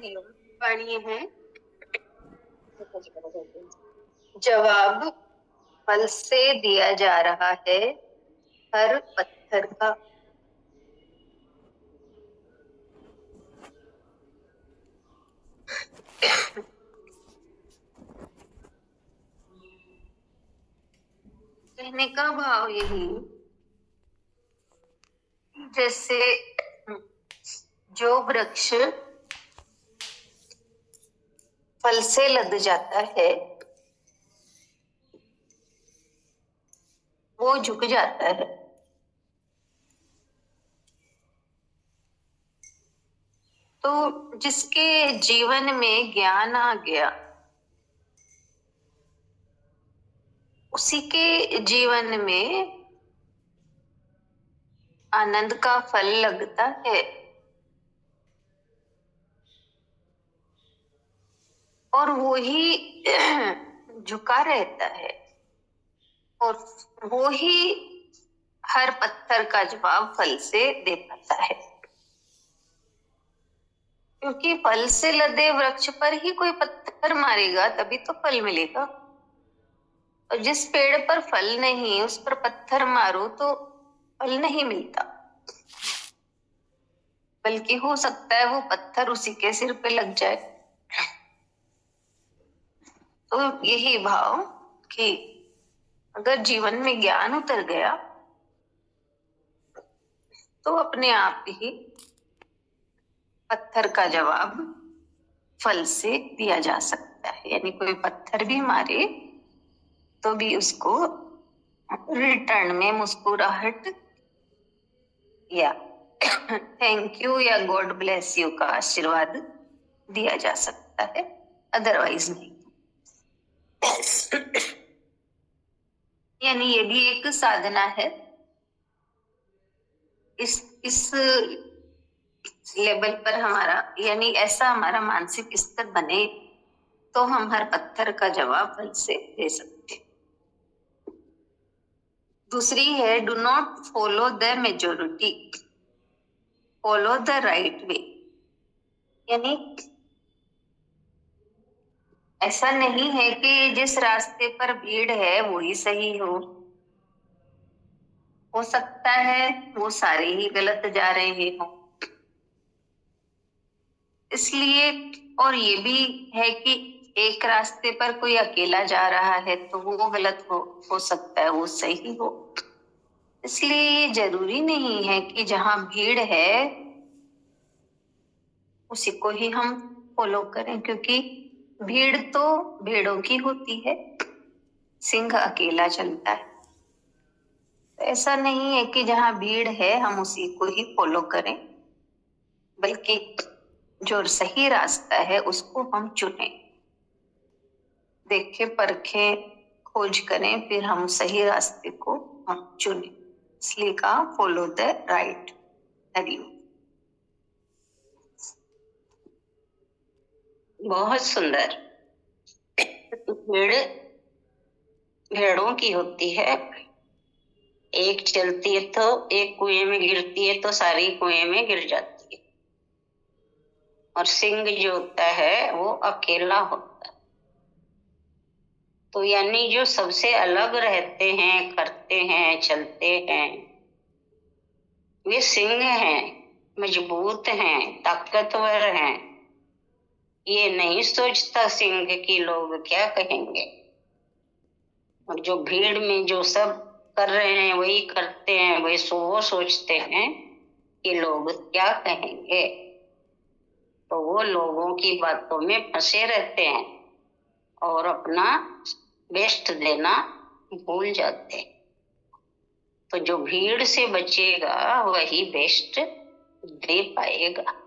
वाणी है। जवाब फल से दिया जा रहा है हर पत्थर का। कहने का भाव यही, जैसे जो वृक्ष फल से लद जाता है वो झुक जाता है, तो जिसके जीवन में ज्ञान आ गया उसी के जीवन में आनंद का फल लगता है। और वो ही झुका रहता है और वो ही हर पत्थर का जवाब फल से दे पाता है। क्योंकि फल से लदे वृक्ष पर ही कोई पत्थर मारेगा तभी तो फल मिलेगा। और जिस पेड़ पर फल नहीं उस पर पत्थर मारो तो फल नहीं मिलता, बल्कि हो सकता है वो पत्थर उसी के सिर पे लग जाए। तो यही भाव कि अगर जीवन में ज्ञान उतर गया तो अपने आप ही पत्थर का जवाब फल से दिया जा सकता है। यानी कोई पत्थर भी मारे तो भी उसको रिटर्न में मुस्कुराहट या थैंक यू या गॉड ब्लेस यू का आशीर्वाद दिया जा सकता है, अदरवाइज नहीं। यानी ये भी एक साधना है। इस लेवल पर हमारा यानी ऐसा हमारा मानसिक स्तर बने तो हम हर पत्थर का जवाब फल से दे सकते हैं। दूसरी है do not follow the majority, follow the right way. यानी ऐसा नहीं है कि जिस रास्ते पर भीड़ है वो ही सही हो सकता है वो सारे ही गलत जा रहे हो। इसलिए और ये भी है कि एक रास्ते पर कोई अकेला जा रहा है तो वो गलत हो सकता है वो सही हो। इसलिए ये जरूरी नहीं है कि जहां भीड़ है उसी को ही हम फॉलो करें, क्योंकि भीड़ तो भेड़ों की होती है, सिंह अकेला चलता है। ऐसा नहीं है कि जहां भीड़ है हम उसी को ही फॉलो करें, बल्कि जो सही रास्ता है उसको हम चुने, देखे परखे खोज करें, फिर हम सही रास्ते को हम चुने। इसलिए कहा फॉलो द राइट वे। बहुत सुंदर। भीड़ भेड़ों की होती है, एक चलती है तो एक कुएं में गिरती है तो सारी कुएं में गिर जाती है, और सिंह जो होता है वो अकेला होता है। तो यानी जो सबसे अलग रहते हैं, करते हैं, चलते हैं, वे सिंह हैं, मजबूत हैं, ताकतवर हैं। ये नहीं सोचता सिंह कि लोग क्या कहेंगे। और जो भीड़ में जो सब कर रहे हैं वही करते हैं, वही वो सोचते हैं कि लोग क्या कहेंगे, तो वो लोगों की बातों में फंसे रहते हैं और अपना बेस्ट देना भूल जाते हैं। तो जो भीड़ से बचेगा वही बेस्ट दे पाएगा।